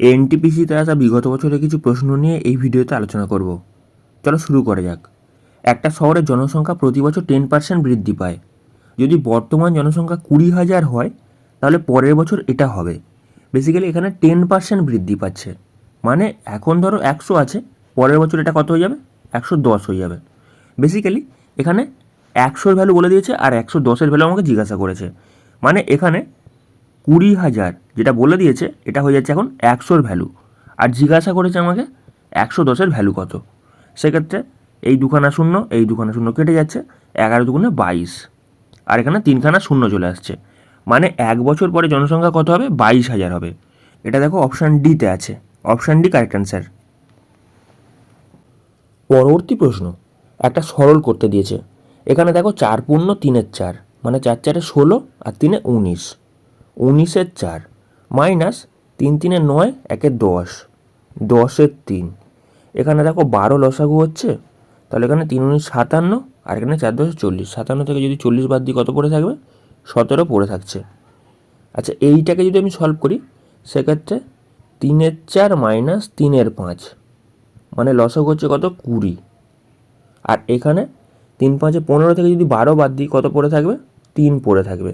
এনটিপিসিতে আসা বিগত বছরের কিছু প্রশ্ন নিয়ে এই ভিডিওতে আলোচনা করব। চলো শুরু করা যাক। একটা শহরের জনসংখ্যা প্রতি বছর 10% বৃদ্ধি পায়। যদি বর্তমান জনসংখ্যা 20,000 হয় তাহলে পরের বছর এটা হবে। বেসিক্যালি এখানে 10% বৃদ্ধি পাচ্ছে, মানে এখন ধরো 100 আছে, পরের বছর এটা কত হয়ে যাবে? 110 হয়ে যাবে। বেসিক্যালি এখানে 100-র ভ্যালু বলে দিয়েছে আর 110-এর ভ্যালু আমাকে জিজ্ঞাসা করেছে, মানে এখানে 20,000 যেটা বলে দিয়েছে এটা হয়ে যাচ্ছে এখন 100-র ভ্যালু, আর জিজ্ঞাসা করেছে আমাকে 110-এর ভ্যালু কত। সেক্ষেত্রে এই দুখানা শূন্য, এই দুখানা শূন্য কেটে যাচ্ছে, 11 দুগুণে 22, আর এখানে তিনখানা শূন্য চলে আসছে, মানে 1 বছর পরে জনসংখ্যা কত হবে? 22,000 হবে। এটা দেখো অপশান ডিতে আছে, অপশান ডি কারেক্ট অ্যান্সার। পরবর্তী প্রশ্ন একটা সরল করতে দিয়েছে। এখানে দেখো 4 পূর্ণ 3-এর 4, মানে 4 4-এ 16 আর 3-এ 19, 19-এর 4 মাইনাস 3 3-এ 9, 1-এ 10, 10-এর 3। এখানে দেখো 12 লসাগু হচ্ছে, তাহলে এখানে 3 19 57, আর এখানে 4 10 40, 57 থেকে যদি 40 বাদ দিই কত পড়ে থাকবে? 17 পড়ে থাকছে। আচ্ছা, এইটাকে যদি আমি সলভ করি সেক্ষেত্রে 3-এর 4 মাইনাস 3-এর 5, মানে লসাগু হচ্ছে কত? 20, আর এখানে 3 5-এ 15 থেকে যদি 12 বাদ দিই কত পড়ে থাকবে? 3 পড়ে থাকবে।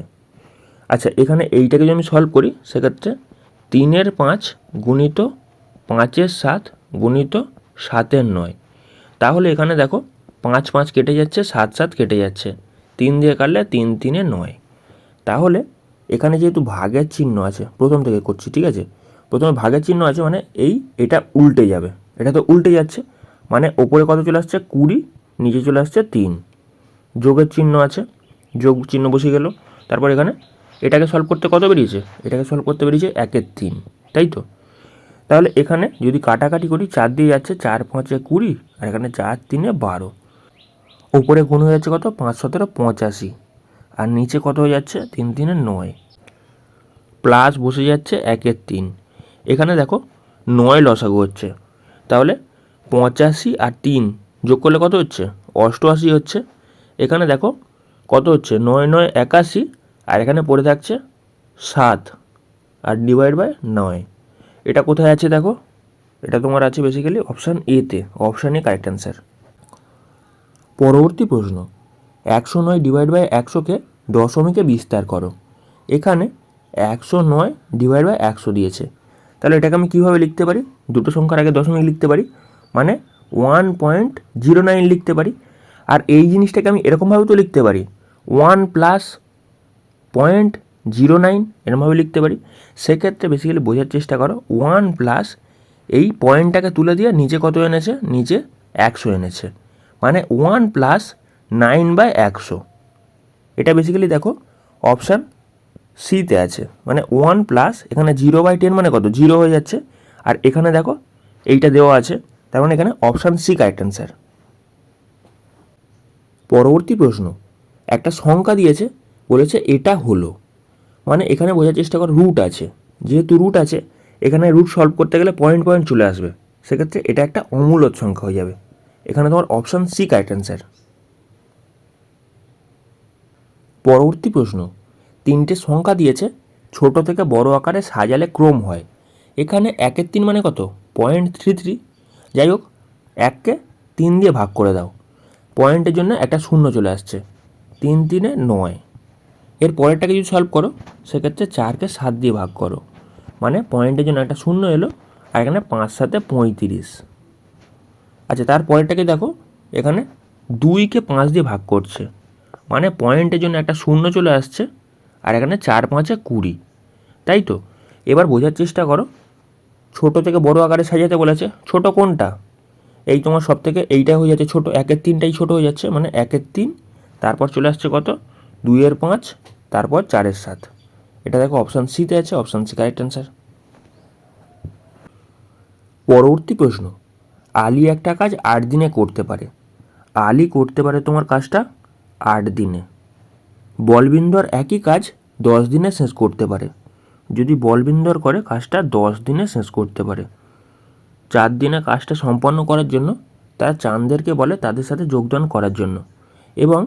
আচ্ছা, এখানে এইটাকে যদি আমি সলভ করি সেক্ষেত্রে 3-এর 5 গুণিত 5-এর 7 গুণিত 7-এর 9, তাহলে এখানে দেখো 5 5 কেটে যাচ্ছে, 7 7 কেটে যাচ্ছে, 3 দিয়ে কাটলে 3 3-এ 9। তাহলে এখানে যেহেতু ভাগের চিহ্ন আছে, প্রথম থেকে করছি, ঠিক আছে? প্রথমে ভাগের চিহ্ন আছে মানে এটা উল্টে যাবে, এটা তো উল্টে যাচ্ছে, মানে ওপরে কত চলে আসছে? 20, নিচে চলে আসছে 3, যোগের চিহ্ন আছে, যোগ চিহ্ন বসে গেল। তারপর এখানে এটাকে সলভ করতে কত বেরিয়েছে? এটাকে সলভ করতে বেরিয়েছে 1-এর 3, তাই তো? তাহলে এখানে যদি কাটাকাটি করি 4 দিয়ে যাচ্ছে, 4 5-এ 20, আর এখানে 4 3-এ 12, ওপরে গুণ হয়ে যাচ্ছে কত? 5 17 85, আর নিচে কত হয়ে যাচ্ছে? 3 3-এ 9, প্লাস বসে যাচ্ছে 1-এর 3। এখানে দেখো 9 লসাগু হচ্ছে, তাহলে 85 আর 3 যোগ করলে কত হচ্ছে? 88 হচ্ছে। এখানে দেখো কত হচ্ছে? 9 9 81, আর এখানে পড়ে থাকছে 7, আর ডিভাইড বাই 9। এটা কোথায় আছে দেখো? এটা তোমার আছে বেসিক্যালি অপশান এতে, অপশান এ কারেক্ট অ্যান্সার। পরবর্তী প্রশ্ন 109 ডিভাইড বাই 100-কে দশমিকে বিস্তার করো। এখানে 109 ডিভাইড বাই 100 দিয়েছে, তাহলে এটাকে আমি কীভাবে লিখতে পারি? দুটো সংখ্যার আগে দশমিক লিখতে পারি, মানে 1.09 লিখতে পারি। আর এই জিনিসটাকে আমি এরকমভাবে তো লিখতে পারি, 1 প্লাস 0.09 এরকমভাবে লিখতে পারি। সেক্ষেত্রে বেসিক্যালি বোঝার চেষ্টা করো, 1 প্লাস এই পয়েন্টটাকে তুলে দিয়ে নিচে কত এনেছে? নিচে 100 এনেছে, মানে 1 প্লাস 9/100। এটা বেসিক্যালি দেখো অপশান সিতে আছে, মানে 1 প্লাস এখানে 0/10 মানে কত? 0 হয়ে যাচ্ছে, আর এখানে দেখো এইটা দেওয়া আছে, তার মানে এখানে অপশান সি কারেক্ট অ্যান্সার। পরবর্তী প্রশ্ন একটা সংখ্যা দিয়েছে, বলেছে এটা হলো, মানে এখানে বোঝার চেষ্টা কর রুট আছে, যেহেতু রুট আছে এখানে রুট সলভ করতে গেলে পয়েন্ট পয়েন্ট চলে আসবে, সেক্ষেত্রে এটা একটা অমূলদ সংখ্যা হয়ে যাবে। এখানে তোমার অপশান সি কারেক্ট অ্যান্সার। পরবর্তী প্রশ্ন 3টে সংখ্যা দিয়েছে, ছোট থেকে বড় আকারে সাজালে ক্রম হয়। এখানে 1-এর 3 মানে কত? 0.33। যাই হোক, 1-কে 3 দিয়ে ভাগ করে দাও, পয়েন্টের জন্য একটা শূন্য চলে আসছে, 3 3-এ 9। এর পরেরটাকে যদি সলভ করো সেক্ষেত্রে 4-কে 7 দিয়ে ভাগ করো, মানে পয়েন্টের জন্য একটা শূন্য এলো, আর এখানে 5 7-এ 35। আচ্ছা, তার পরেরটাকে দেখো, এখানে 2-কে 5 দিয়ে ভাগ করছে, মানে পয়েন্টের জন্য একটা শূন্য চলে আসছে, আর এখানে 4 5-এ 20, তাই তো? এবার বোঝার চেষ্টা করো, ছোট থেকে বড় আকারে সাজাতে বলেছে, ছোট কোনটা? এই তোমার সব থেকে এইটা হয়ে যাচ্ছে ছোট, 1-এর 3টাই ছোট হয়ে যাচ্ছে, মানে 1-এর 3, তারপর চলে আসছে কত? 2-এর 5, তারপর 4-এর 7। এটা দেখো অপশান সিতে আছে, অপশান সি কারেক্ট অ্যান্সার। পরবর্তী প্রশ্ন আলী একটা কাজ 8 দিনে করতে পারে। আলী করতে পারে তোমার কাজটা 8 দিনে। বলবিন্দর একই কাজ 10 দিনে শেষ করতে পারে। যদি বলবিন্দর করে কাজটা 10 দিনে শেষ করতে পারে। 4 দিনে কাজটা সম্পন্ন করার জন্য তারা চাঁদদেরকে বলে তাদের সাথে যোগদান করার জন্য, এবং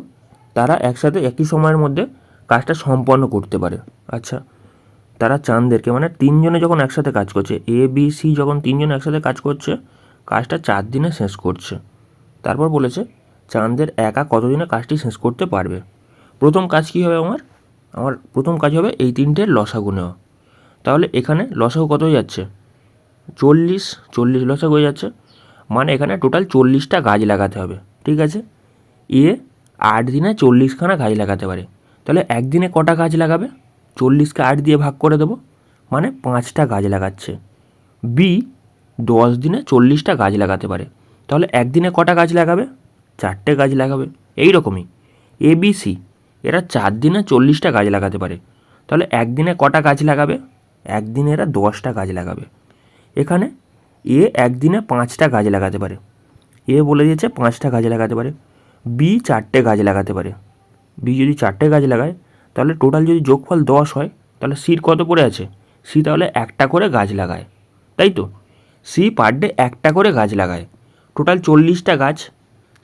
তারা একসাথে একই সময়ের মধ্যে কাজটা সম্পন্ন করতে পারে। আচ্ছা, তারা চাঁদদেরকে, মানে তিনজনে যখন একসাথে কাজ করছে, এ বি সি যখন তিনজন একসাথে কাজ করছে, কাজটা 4 দিনে শেষ করছে। তারপর বলেছে চাঁদের একা কতদিনে কাজটি শেষ করতে পারবে। প্রথম কাজ কী হবে আমার প্রথম কাজ হবে এই তিনটের লসাগু নেওয়া। তাহলে এখানে লসাগু কত হয়ে যাচ্ছে? 40 লসাগু হয়ে যাচ্ছে, মানে এখানে টোটাল 40টা গাছ লাগাতে হবে। ঠিক আছে, এ 8 দিনে 40খানা গাছ লাগাতে পারে। তাহলে একদিনে কটা গাছ লাগাবে? 40কে 8 দিয়ে ভাগ করে দেবো, মানে 5টা গাছ লাগাচ্ছে। বি 10 দিনে 40টা গাছ লাগাতে পারে, তাহলে একদিনে কটা গাছ লাগাবে? 4টে গাছ লাগাবে। এই রকমই এ বি সি এরা 4 দিনে 40টা গাছ লাগাতে পারে, তাহলে একদিনে কটা গাছ লাগাবে? একদিনে এরা 10টা গাছ লাগাবে। এখানে এ একদিনে 5টা গাছ লাগাতে পারে, এ বলে দিয়েছে 5টা গাছ লাগাতে পারে। বি 4টে গাছ লাগাতে পারে, বি যদি 4টে গাছ লাগায় তাহলে টোটাল যদি যোগফল 10 হয়, তাহলে সির কত পড়ে আছে? সি তাহলে একটা করে গাছ লাগায়, তাই তো? সি পার ডে একটা করে গাছ লাগায়, টোটাল 40টা গাছ।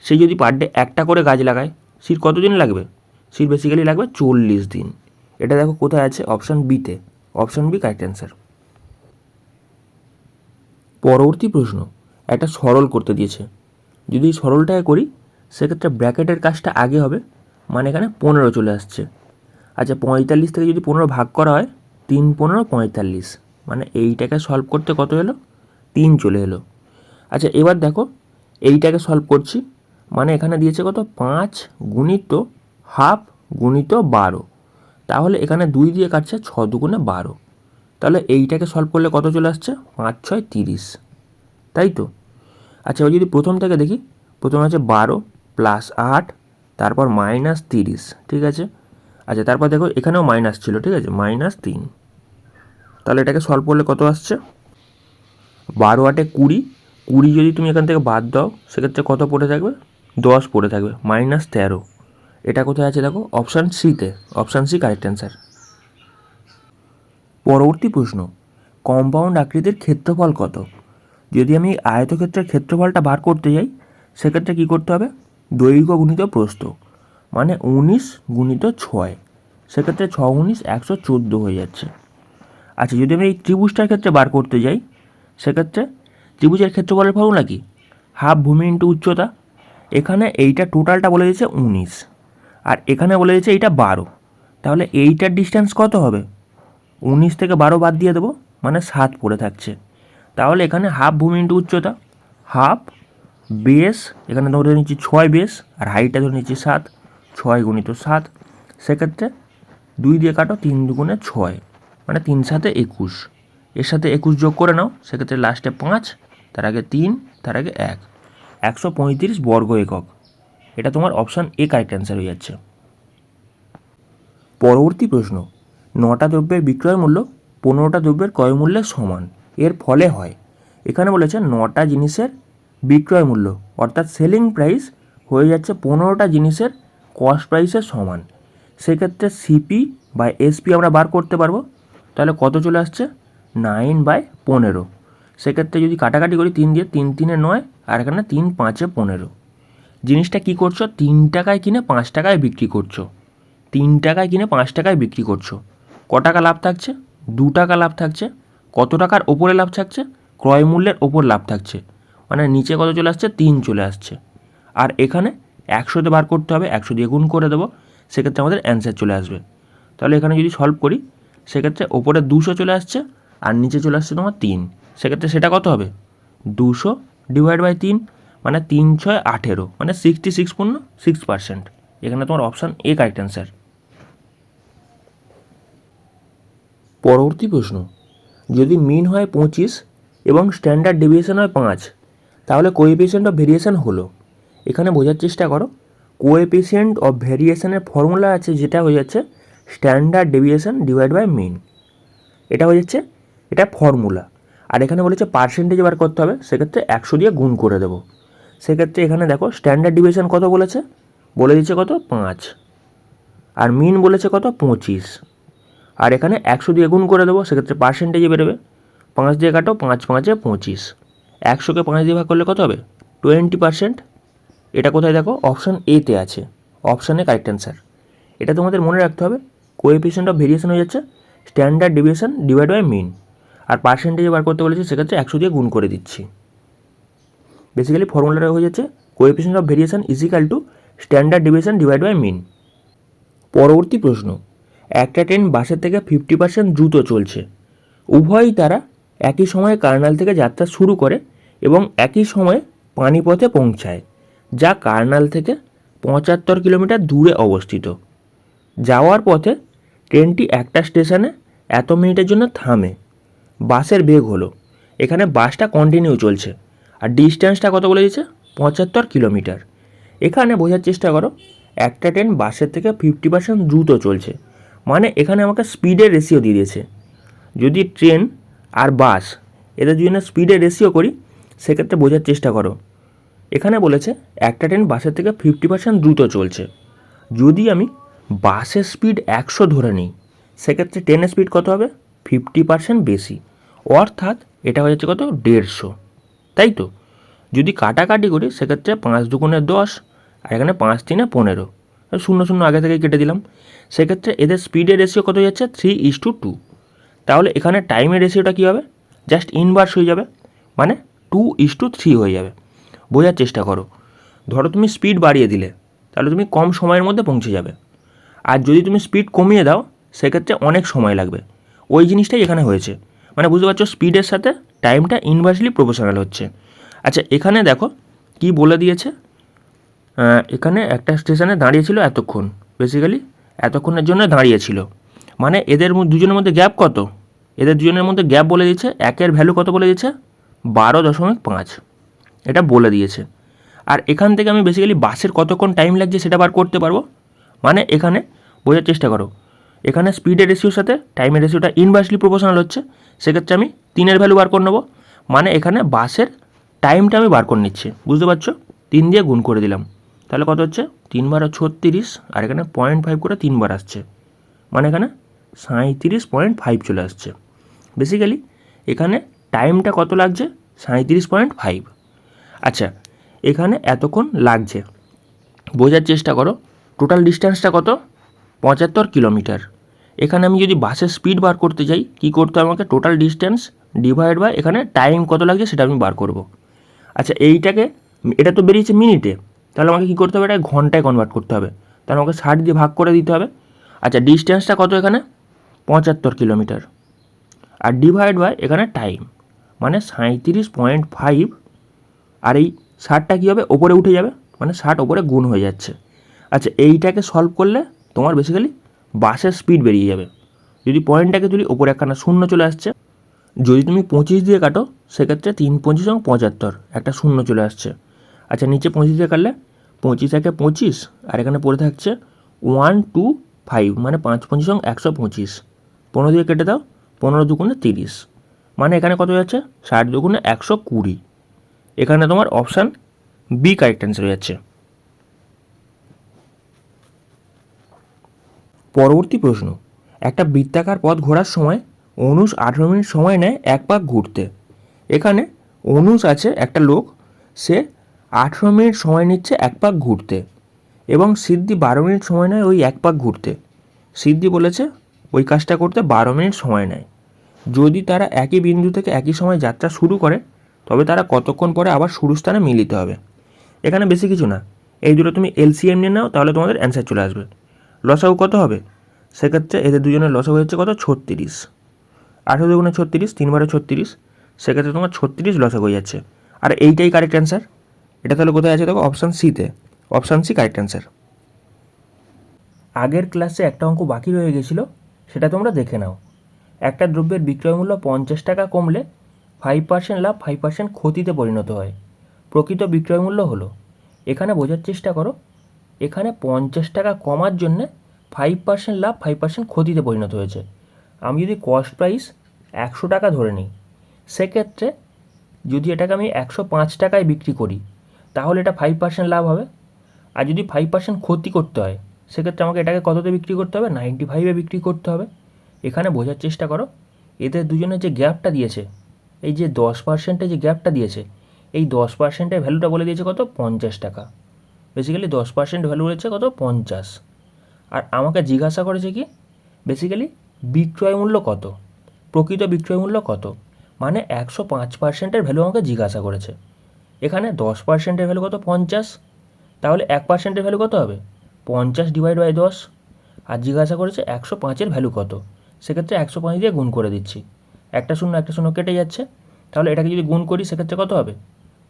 সে যদি পার ডে একটা করে গাছ লাগায়, সির কত দিন লাগবে? সির বেসিক্যালি লাগবে 40 দিন। এটা দেখো কোথায় আছে? অপশান বিতে। Option B correct answer. পরবর্তী প্রশ্ন একটা সরল করতে দিয়েছে। যদি সরলটাকে করি সেক্ষেত্রে ব্র্যাকেটের কাজটা আগে হবে, মানে এখানে 15 চলে আসছে। আচ্ছা, 45 থেকে যদি 15 ভাগ করা হয়, 3 15 45, মানে এইটাকে সলভ করতে কত এলো? 3 চলে এলো। আচ্ছা, এবার দেখো এইটাকে সলভ করছি, মানে এখানে দিয়েছে কত? 5 গুণিত হাফ গুণিত 12, তাহলে এখানে 2 দিয়ে কাটছে, 6 দুগুণে 12, তাহলে এইটাকে সলভ করলে কত চলে আসছে? 5 6 30, তাই তো? আচ্ছা, এবার যদি প্রথম থেকে দেখি, প্রথমে আছে 12 প্লাস 8, তারপর মাইনাস 30, ঠিক আছে। আচ্ছা, তারপর দেখো এখানেও মাইনাস ছিল, ঠিক আছে, -3, তাহলে এটাকে সলভ করলে কত আসছে? 12 8 20, 20 যদি তুমি এখান থেকে বাদ দাও সেক্ষেত্রে কত পড়ে থাকবে? 10 পড়ে থাকবে, -13। এটা কোথায় আছে দেখো? অপশান সিতে। Option C correct answer. পরবর্তী প্রশ্ন, কম্পাউন্ড আকৃতির ক্ষেত্রফল কত? যদি আমি আয়তক্ষেত্রের ক্ষেত্রফলটা বার করতে যাই সেক্ষেত্রে কী করতে হবে? দৈর্ঘ্য গুণিত প্রস্থ, মানে 19 গুণিত 6, সেক্ষেত্রে 6 19 114 হয়ে যাচ্ছে। আচ্ছা, যদি আমি এই ত্রিভুজটার ক্ষেত্রে বার করতে যাই সেক্ষেত্রে ত্রিভুজের ক্ষেত্রফলের ফর্মুলা কি? হাফ ভূমি ইন্টু উচ্চতা। এখানে এইটা টোটালটা বলে দিয়েছে 19, আর এখানে বলে দিয়েছে এইটা 12, তাহলে এইটার ডিস্টেন্স কত হবে? 19 থেকে 12 বাদ দিয়ে দেবো, মানে 7 পড়ে থাকছে। তাহলে এখানে হাফ ভূমি ইন্টু উচ্চতা, হাফ বেস, এখানে ধরে নিচ্ছি 6 বেস, আর হাইটটা ধরে নিচ্ছি 7, 6 গুণিত 7, সেক্ষেত্রে 2 দিয়ে কাটো, 3 দুগুণে 6, মানে 3 7 21, এর সাথে 21 যোগ করে নাও, সেক্ষেত্রে লাস্টে 5, তার আগে 3, তার আগে 1, 135 বর্গ একক। এটা তোমার অপশান এ কারেক্ট অ্যান্সার হয়ে যাচ্ছে। পরবর্তী প্রশ্ন, 9টা দ্রব্যের বিক্রয় মূল্য 15টা দ্রব্যের ক্রয় মূল্যের সমান, এর ফলে হয়। এখানে বলেছে 9টা জিনিসের বিক্রয় মূল্য অর্থাৎ সেলিং প্রাইস হয়ে যাচ্ছে 15টা জিনিসের কস্ট প্রাইসের সমান। সেক্ষেত্রে সিপি বা এসপি আমরা বার করতে পারবো, তাহলে কত চলে আসছে? 9/15। সেক্ষেত্রে যদি কাটাকাটি করি 3 দিয়ে, 3 3 9, আর এখানে 3 5 15। জিনিসটা কী করছো? 3 টাকায় কিনে 5 টাকায় বিক্রি করছো, 3 টাকায় কিনে 5 টাকায় বিক্রি করছো। ক টাকা লাভ থাকছে? 2 টাকা লাভ থাকছে। কত টাকার ওপরে লাভ থাকছে? ক্রয় মূল্যের ওপর লাভ থাকছে, মানে নিচে কত চলে আসছে? 3 চলে আসছে। আর এখানে 100তে বার করতে হবে, 100 দিয়ে গুণ করে দেবো, সেক্ষেত্রে আমাদের অ্যান্সার চলে আসবে। তাহলে এখানে যদি সলভ করি সেক্ষেত্রে ওপরে 200 চলে আসছে আর নিচে চলে আসছে তোমার 3, সেক্ষেত্রে সেটা কত হবে? 200 ডিভাইড বাই 3, মানে 3 6 18, মানে 66.6%। এখানে তোমার অপশান এ কারেক্ট অ্যান্সার। পরবর্তী প্রশ্ন, যদি মিন হয় 25 এবং স্ট্যান্ডার্ড ডেভিয়েশন হয় 5, তাহলে কোএফিসিয়েন্ট অফ ভেরিয়েশন হলো। এখানে বোঝার চেষ্টা করো, কোএফিসিয়েন্ট অফ ভেরিয়েশনের ফর্মুলা আছে যেটা হয়ে যাচ্ছে standard deviation divide by mean, এটা হয়ে যাচ্ছে এটা ফর্মুলা। আর এখানে বলেছে পার্সেন্টেজ বার করতে হবে, সেক্ষেত্রে 100 দিয়ে গুণ করে দেবো। সেক্ষেত্রে এখানে দেখো স্ট্যান্ডার্ড ডেভিয়েশন কত বলেছে? বলে দিচ্ছে কত? 5, আর মিন বলেছে কত? 25, আর এখানে 100 দিয়ে গুণ করে দেবো, সেক্ষেত্রে পার্সেন্টেজে বেরোবে। 5 দিয়ে কাটো, 5 5 25, 100কে 5 দিয়ে ভাগ করলে কত হবে? 20%। এটা কোথায় দেখো? অপশান এতে আছে। অপশানে কারেক্ট অ্যান্সার। এটা তোমাদের মনে রাখতে হবে, কোএফিসিয়েন্ট অফ ভেরিয়েশন হয়ে যাচ্ছে standard deviation divide by mean, আর পার্সেন্টেজ বার করতে বলেছে, সেক্ষেত্রে 100 দিয়ে গুণ করে দিচ্ছি। বেসিক্যালি ফর্মুলাটা হয়ে যাচ্ছে coefficient of variation is equal to standard deviation divide by mean. পরবর্তী প্রশ্ন, একটা ট্রেন বাসের থেকে 50% দ্রুত চলছে। উভয়ই তারা একই সময়ে কার্নাল থেকে যাত্রা শুরু করে এবং একই সময়ে পানিপথে পৌঁছায়, যা কার্নাল থেকে 75 কিলোমিটার দূরে অবস্থিত। যাওয়ার পথে ট্রেনটি একটা স্টেশনে এত মিনিটের জন্য থামে। বাসের বেগ হলো, এখানে বাসটা কন্টিনিউ চলছে আর ডিস্ট্যান্সটা কত বলে দিয়েছে, 75 কিলোমিটার। এখানে বোঝার চেষ্টা করো, একটা ট্রেন বাসের থেকে 50% দ্রুত চলছে, মানে এখানে আমাকে স্পিডের রেশিও দিয়ে দিয়েছে। যদি ট্রেন আর বাস এদের দুজনের স্পিডের রেশিও করি, সেক্ষেত্রে বোঝার চেষ্টা করো, এখানে বলেছে একটা ট্রেন বাসের থেকে 50% দ্রুত চলছে। যদি আমি বাসের স্পিড 100 ধরে নিই, সেক্ষেত্রে ট্রেনের স্পিড কত হবে, 50% বেশি, অর্থাৎ এটা হয়ে যাচ্ছে কত, 150, তাই তো। যদি কাটাকাটি করি, সেক্ষেত্রে 5 দুগুণে 10, আর এখানে 5 তিনে 15, 0 আগে থেকে কেটে দিলাম। সেক্ষেত্রে এদের স্পিডের রেশিও কত হয়ে যাচ্ছে, 3:2। তাহলে এখানে টাইমের রেশিওটা কী হবে, জাস্ট ইনভার্স হয়ে যাবে, মানে 2:3 হয়ে যাবে। বোঝার চেষ্টা করো, ধরো তুমি স্পিড বাড়িয়ে দিলে, তাহলে তুমি কম সময়ের মধ্যে পৌঁছে যাবে, আর যদি তুমি স্পিড কমিয়ে দাও, সেক্ষেত্রে অনেক সময় লাগবে। ওই জিনিসটাই এখানে হয়েছে, মানে বুঝতে পারছো, স্পিডের সাথে টাইমটা ইনভার্সলি প্রপোর্শনাল হচ্ছে। আচ্ছা, এখানে দেখো কি বলে দিয়েছে, এখানে একটা স্টেশনে দাঁড়িয়েছিল এতক্ষণ, বেসিক্যালি এতক্ষণের জন্য দাঁড়িয়েছিল, মানে এদের দুজনের মধ্যে গ্যাপ কত, এদের দুজনের মধ্যে গ্যাপ বলে দিয়েছে, একের ভ্যালু কত বলে দিয়েছে, 12.5, এটা বলে দিয়েছে। আর এখান থেকে আমি বেসিক্যালি বাসের কতক্ষণ টাইম লাগছে সেটা বার করতে পারবো। মানে এখানে বোঝার চেষ্টা করো, এখানে স্পিডের রেশিওর সাথে টাইমের রেশিওটা ইনভার্সলি প্রপোর্শনাল হচ্ছে, সেক্ষেত্রে আমি 3-এর ভ্যালু বার করে নেবো, মানে এখানে বাসের টাইমটা আমি বার করে নিচ্ছি, বুঝতে পারছো, 3 দিয়ে গুণ করে দিলাম, তাহলে কত হচ্ছে, 3 বার 36, আর এখানে 0.5 করে 3 বার আসছে, মানে এখানে 37.5 চলে আসছে। বেসিক্যালি এখানে টাইমটা কত লাগছে, 37.5। আচ্ছা, এখানে এতক্ষণ লাগছে, বোঝার চেষ্টা করো, টোটাল ডিস্ট্যান্সটা কত, 75 কিলোমিটার। এখানে আমি যদি বাসের স্পিড বার করতে যাই, কী করতে হবে আমাকে, টোটাল ডিস্ট্যান্স ডিভাইড বাই এখানে টাইম কত লাগছে সেটা আমি বার করব। আচ্ছা, এইটাকে, এটা তো বেরিয়েছে মিনিটে, তাহলে আমাকে কী করতে হবে, এটা ঘন্টায় কনভার্ট করতে হবে, তাহলে আমাকে 60 দিয়ে ভাগ করে দিতে হবে। আচ্ছা, ডিস্ট্যান্সটা কত এখানে, 75 কিলোমিটার, আর ডিভাইড বাই এখানে টাইম, মানে 37.5, আর এই 60টা কী হবে, ওপরে উঠে যাবে, মানে 60 ওপরে গুণ হয়ে যাচ্ছে। আচ্ছা, এইটাকে সলভ করলে তোমার বেসিক্যালি বাসের স্পিড বেরিয়ে যাবে। যদি পয়েন্টটাকে তুলি, ওপরে একখানা শূন্য চলে আসছে, যদি তুমি 25 দিয়ে কাটো, সেক্ষেত্রে 3×25 = 75, একটা শূন্য চলে আসছে। আচ্ছা, নিচে 25 দিয়ে কাটলে 25 একে 25, আর এখানে পড়ে থাকছে 125, মানে 5×25 = 125, 15 দিয়ে কেটে দাও, 15 দুগুণে 30, মানে এখানে কত যাচ্ছে, 60 দুগুণে 120। এখানে তোমার অপশান বি কারেক্ট অ্যান্সার হয়ে যাচ্ছে। পরবর্তী প্রশ্ন, একটা বৃত্তাকার পথ ঘোরার সময় অনুষ 18 মিনিট সময় নেয় এক পাক ঘুরতে। এখানে অনুষ আছে একটা লোক, সে 18 মিনিট সময় নিচ্ছে এক পাক ঘুরতে, এবং সিদ্ধি 12 মিনিট সময় নেয় ওই এক পাক ঘুরতে। সিদ্ধি বলেছে ওই কাজটা করতে 12 মিনিট সময় নেয়। যদি তারা একই বিন্দু থেকে একই সময় যাত্রা শুরু করে, তবে তারা কতক্ষণ পরে আবার শুরুস্থানে মিলিত হবে। এখানে বেশি কিছু না, এই দুটো তুমি এলসিএম নিয়ে নাও, তাহলে তোমাদের অ্যান্সার চলে আসবে। লসাগু কত হবে, সেক্ষেত্রে এদের দুজনের লসাগু হচ্ছে কত, 36, 18 দুগুণে 36, 3 বারে 36, সেক্ষেত্রে তোমার 36 লসাগু হয়ে যাচ্ছে। আর এইটাই কারেক্ট অ্যান্সার। এটা তাহলে কোথায় আছে দেখো, অপশান সিতে, অপশান সি কারেক্ট অ্যান্সার। আগের ক্লাসে একটা অঙ্ক বাকি রয়ে গেছিলো, সেটা তোমরা দেখে নাও। একটা দ্রব্যের বিক্রয় মূল্য 50 টাকা কমলে 5% লাভ 5% ক্ষতিতে পরিণত হয়। প্রকৃত বিক্রয় মূল্য হলো, এখানে বোঝার চেষ্টা করো, এখানে 50 টাকা কমার জন্যে 5% লাভ 5% ক্ষতিতে পরিণত হয়েছে। আমি যদি কস্ট প্রাইস 100 টাকা ধরে নিই, সেক্ষেত্রে যদি এটাকে আমি 105 টাকায় বিক্রি করি, তাহলে এটা 5% লাভ হবে। আর যদি 5% ক্ষতি করতে হয়, সেক্ষেত্রে আমাকে এটাকে কততে বিক্রি করতে হবে, 95-এ বিক্রি করতে হবে। এখানে বোঝার চেষ্টা করো, এদের দুজনের যে গ্যাপটা দিয়েছে, এই যে 10%-এর যে গ্যাপটা দিয়েছে, এই 10%-এর ভ্যালুটা বলে দিয়েছে কত, 50 টাকা। বেসিক্যালি 10% ভ্যালু রয়েছে কত, 50। আর আমাকে জিজ্ঞাসা করেছে কি, বেসিক্যালি বিক্রয় মূল্য কত, প্রকৃত বিক্রয় মূল্য কত, মানে 105%-এর ভ্যালু আমাকে জিজ্ঞাসা করেছে। এখানে 10%-এর ভ্যালু কত, 50, তাহলে 1%-এর ভ্যালু কত হবে, 50/10। আর জিজ্ঞাসা করেছে 105-এর ভ্যালু কত, সেক্ষেত্রে 105 দিয়ে গুণ করে দিচ্ছি, একটা শূন্য কেটে যাচ্ছে, তাহলে এটাকে যদি গুণ করি সেক্ষেত্রে কত হবে,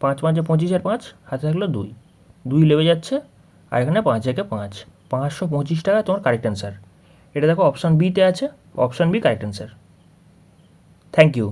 5×5 = 25, 5 হাতে থাকলো 2, 2 লেবে যাচ্ছে, আর এখানে 5×1 = 5, 525 টাকা তোমার কারেক্ট অ্যান্সার। এটা দেখো অপশান বিতে আছে, option B correct answer. Thank you.